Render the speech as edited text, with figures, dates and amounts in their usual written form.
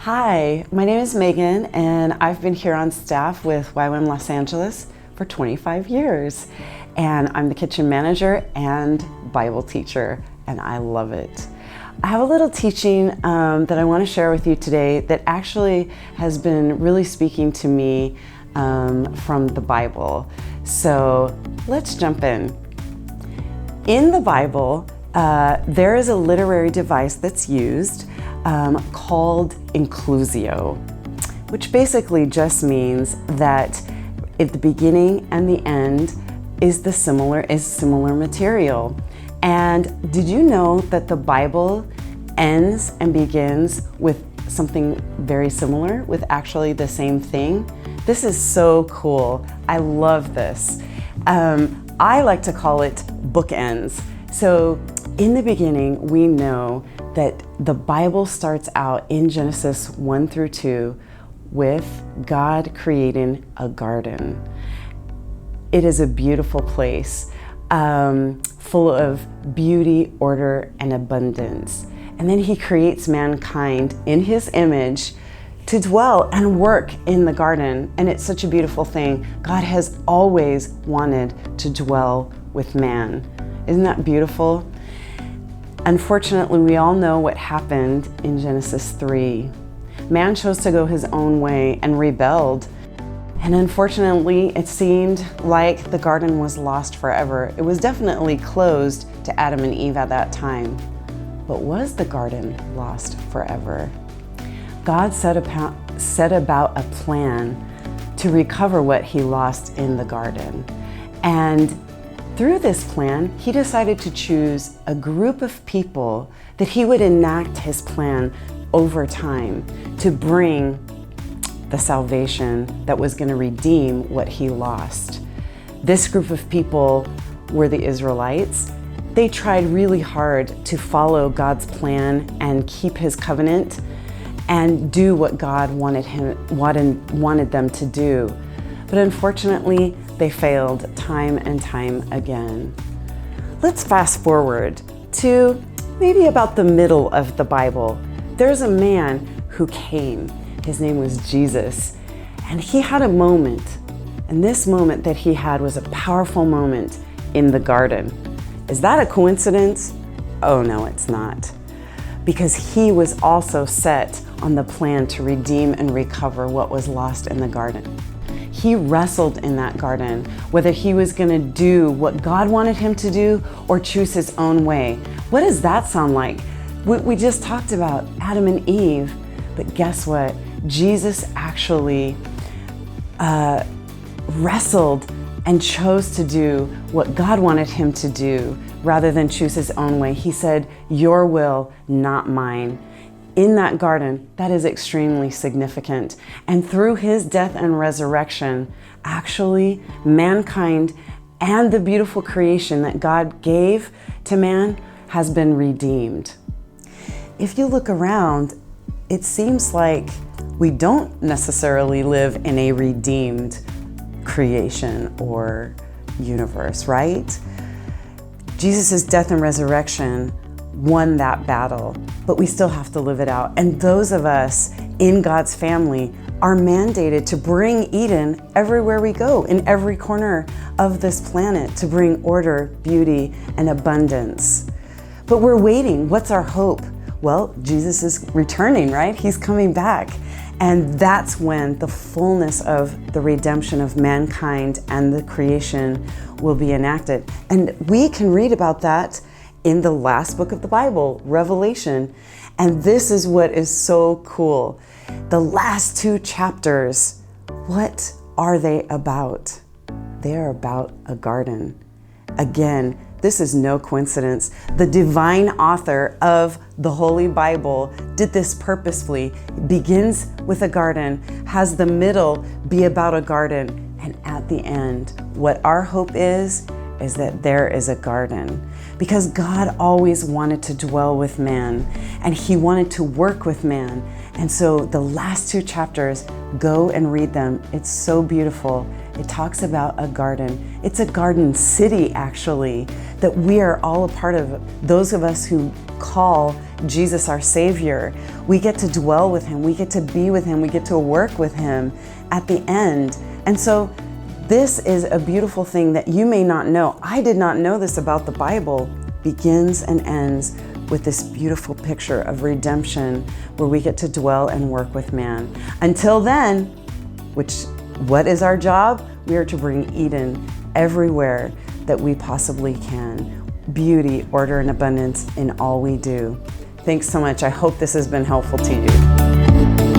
Hi, my name is Megan, and I've been here on staff with YWAM Los Angeles for 25 years. And I'm the kitchen manager and Bible teacher, and I love it. I have a little teaching that I want to share with you today that actually has been really speaking to me from the Bible. So let's jump in. In the Bible, there is a literary device that's used called Inclusio, which basically just means that at the beginning and the end is similar material. And did you know that the Bible ends and begins with something very similar, with actually the same thing? This is so cool. I love this. I like to call it bookends. So in the beginning, we know that the Bible starts out in Genesis 1 through 2 with God creating a garden. It is a beautiful place, full of beauty, order, and abundance. And then He creates mankind in His image to dwell and work in the garden. And it's such a beautiful thing. God has always wanted to dwell with man. Isn't that beautiful? Unfortunately, we all know what happened in Genesis 3. Man chose to go his own way and rebelled. And unfortunately, it seemed like the garden was lost forever. It was definitely closed to Adam and Eve at that time. But was the garden lost forever? God set about a plan to recover what He lost in the garden. And through this plan, He decided to choose a group of people that He would enact His plan over time to bring the salvation that was going to redeem what He lost. This group of people were the Israelites. They tried really hard to follow God's plan and keep His covenant and do what God wanted them to do. But unfortunately, they failed time and time again. Let's fast forward to maybe about the middle of the Bible. There's a man who came. His name was Jesus. And He had a moment. And this moment that He had was a powerful moment in the garden. Is that a coincidence? Oh no, it's not. Because He was also set on the plan to redeem and recover what was lost in the garden. He wrestled in that garden, whether He was going to do what God wanted Him to do or choose His own way. What does that sound like? We just talked about Adam and Eve, but guess what? Jesus actually wrestled and chose to do what God wanted Him to do rather than choose His own way. He said, "Your will, not mine." In that garden, that is extremely significant. And through His death and resurrection, actually, mankind and the beautiful creation that God gave to man has been redeemed. If you look around, it seems like we don't necessarily live in a redeemed creation or universe, right? Jesus' death and resurrection won that battle, but we still have to live it out. And those of us in God's family are mandated to bring Eden everywhere we go, in every corner of this planet, to bring order, beauty, and abundance. But we're waiting. What's our hope? Well, Jesus is returning, right? He's coming back. And that's when the fullness of the redemption of mankind and the creation will be enacted. And we can read about that in the last book of the Bible, Revelation. And this is what is so cool. The last 2 chapters, what are they about? They are about a garden. Again, this is no coincidence. The divine author of the Holy Bible did this purposefully. It begins with a garden, has the middle be about a garden, and at the end, what our hope is is that there is a garden, because God always wanted to dwell with man and he wanted to work with man. And so the last 2 chapters, go and read them. It's so beautiful. It talks about a garden. It's a garden city, actually, that we are all a part of. Those of us who call Jesus our Savior, we get to dwell with him. We get to be with him. We get to work with him at the end. And so this is a beautiful thing that you may not know. I did not know this about the Bible. Begins and ends with this beautiful picture of redemption where we get to dwell and work with man. Until then, what is our job? We are to bring Eden everywhere that we possibly can. Beauty, order, and abundance in all we do. Thanks so much. I hope this has been helpful to you.